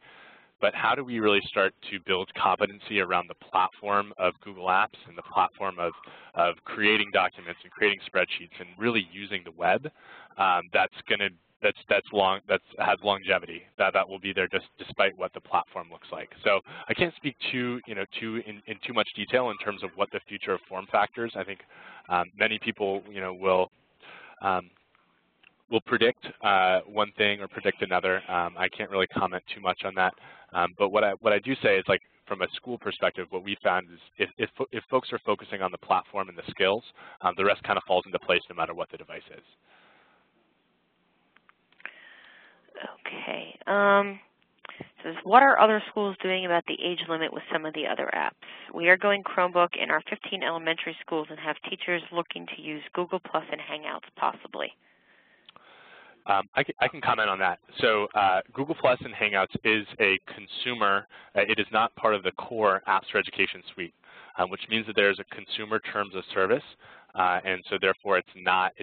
But how do we really start to build competency around the platform of Google Apps and the platform of creating documents and creating spreadsheets and really using the web that has longevity, that will be there just despite what the platform looks like. So I can't speak in too much detail in terms of what the future of form factors. I think many people will predict one thing or predict another. I can't really comment too much on that. But what I do say is, like, from a school perspective, what we found is if folks are focusing on the platform and the skills, the rest kind of falls into place no matter what the device is. Okay. So is, what are other schools doing about the age limit with some of the other apps? We are going Chromebook in our 15 elementary schools and have teachers looking to use Google Plus and Hangouts possibly. I can comment on that. So Google Plus and Hangouts is a consumer. It is not part of the core Apps for Education suite, which means that there is a consumer terms of service, and so therefore it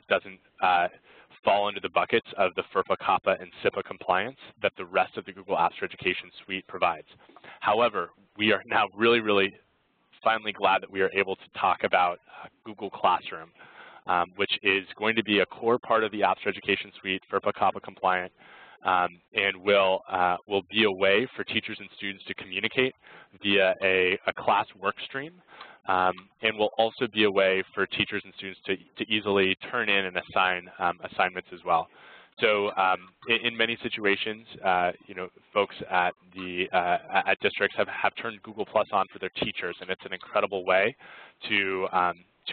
doesn't fall into the buckets of the FERPA, COPPA, and SIPA compliance that the rest of the Google Apps for Education suite provides. However, we are now really finally glad that we are able to talk about Google Classroom, which is going to be a core part of the Apps for Education suite, FERPA, COPPA compliant, and will be a way for teachers and students to communicate via a class work stream, and will also be a way for teachers and students to easily turn in and assign assignments as well. So in many situations, folks at districts have turned Google Plus on for their teachers, and it's an incredible way to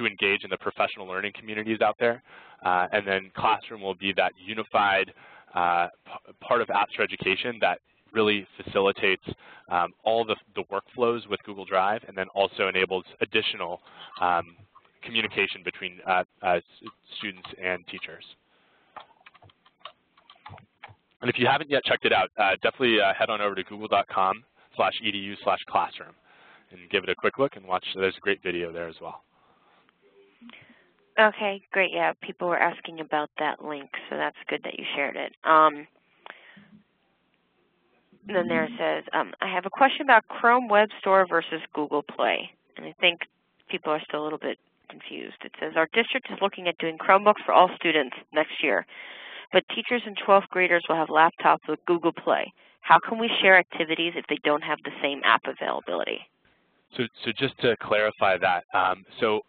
engage in the professional learning communities out there. And then Classroom will be that unified part of Apps for Education that really facilitates all the workflows with Google Drive, and then also enables additional communication between students and teachers. And if you haven't yet checked it out, definitely head on over to google.com/edu/classroom and give it a quick look and watch. There's a great video there as well. Okay, great. Yeah, people were asking about that link, so that's good that you shared it. Then there it says, I have a question about Chrome Web Store versus Google Play, and I think people are still a little bit confused. It says, our district is looking at doing Chromebooks for all students next year, but teachers and 12th graders will have laptops with Google Play. How can we share activities if they don't have the same app availability? So just to clarify that, so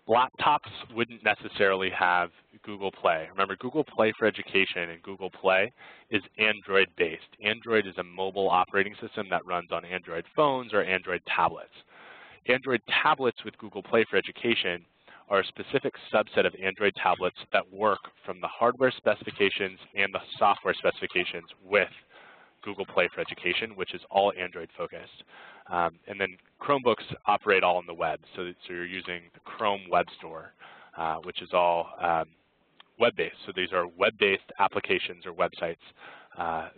laptops wouldn't necessarily have Google Play. Remember, Google Play for Education and Google Play is Android-based. Android is a mobile operating system that runs on Android phones or Android tablets. Android tablets with Google Play for Education are a specific subset of Android tablets that work from the hardware specifications and the software specifications with Google Play for Education, which is all Android focused. And then Chromebooks operate all on the web, so you're using the Chrome Web Store, which is all web-based. So these are web-based applications or websites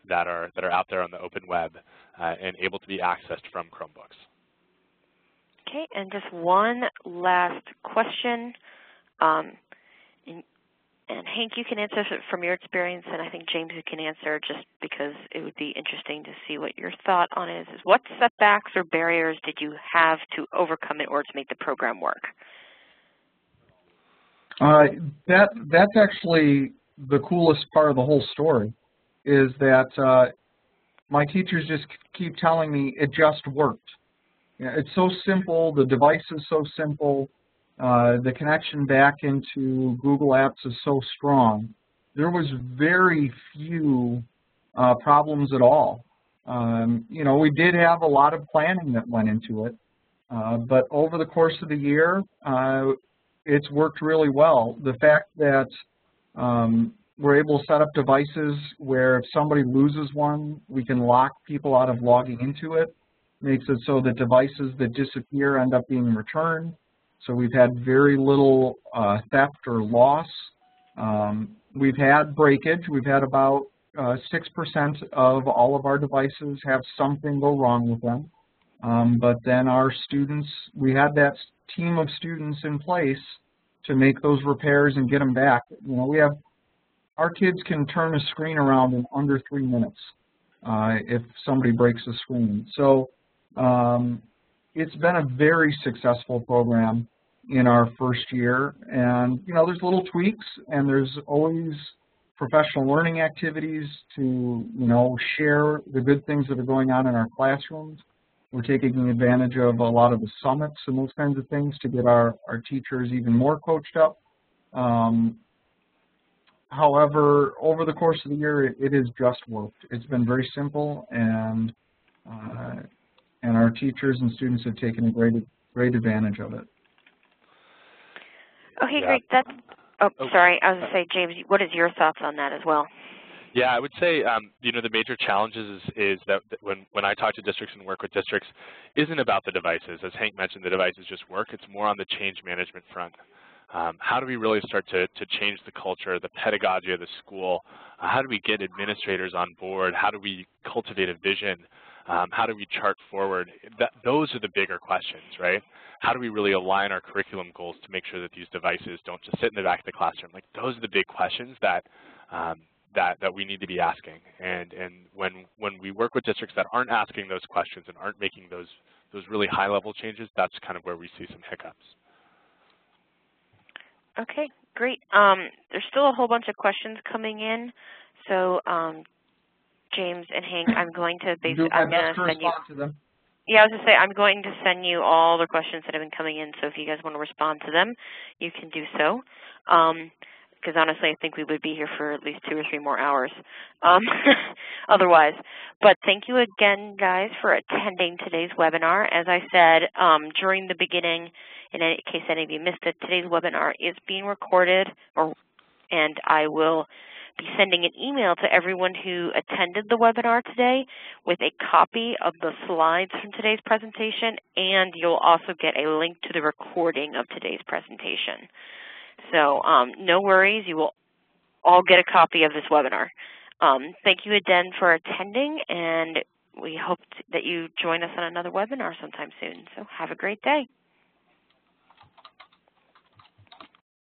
that are out there on the open web and able to be accessed from Chromebooks. Okay, and just one last question. And Hank, you can answer from your experience, and I think James, you can answer just because it would be interesting to see what your thought on it is. What setbacks or barriers did you have to overcome in order to make the program work? That's actually the coolest part of the whole story, is that my teachers just keep telling me it just worked. It's so simple, the device is so simple, the connection back into Google Apps is so strong. There was very few problems at all. We did have a lot of planning that went into it, but over the course of the year, it's worked really well. The fact that we're able to set up devices where if somebody loses one, we can lock people out of logging into it, makes it so that devices that disappear end up being returned. So we've had very little theft or loss. We've had breakage. We've had about 6% of all of our devices have something go wrong with them. But then our students, we had that team of students in place to make those repairs and get them back. Our kids can turn a screen around in under 3 minutes if somebody breaks the screen. So it's been a very successful program in our first year, and there's little tweaks, and there's always professional learning activities to share the good things that are going on in our classrooms. We're taking advantage of a lot of the summits and those kinds of things to get our teachers even more coached up. However, over the course of the year, it has just worked. It's been very simple, and our teachers and students have taken a great advantage of it. Okay, great. Sorry. I was going to say, James, what is your thoughts on that as well? Yeah, I would say, you know, the major challenges is that when I talk to districts and work with districts, isn't about the devices. As Hank mentioned, the devices just work. It's more on the change management front. How do we really start to change the culture, the pedagogy of the school? How do we get administrators on board? How do we cultivate a vision? How do we chart forward? Those are the bigger questions, right? How do we really align our curriculum goals to make sure that these devices don't just sit in the back of the classroom? Like, those are the big questions that that we need to be asking. And when we work with districts that aren't asking those questions and aren't making those really high-level changes, that's kind of where we see some hiccups. Okay, great. There's still a whole bunch of questions coming in, so James and Hank, I'm going to send you. Yeah, I was going to say, I'm going to send you all the questions that have been coming in, so if you guys want to respond to them, you can do so. Because honestly, I think we would be here for at least 2 or 3 more hours otherwise. But thank you again, guys, for attending today's webinar. As I said during the beginning, in case any of you missed it, today's webinar is being recorded, and I will be sending an email to everyone who attended the webinar today with a copy of the slides from today's presentation, and you'll also get a link to the recording of today's presentation. So no worries, you will all get a copy of this webinar. Thank you again for attending, and we hope that you join us on another webinar sometime soon. So have a great day.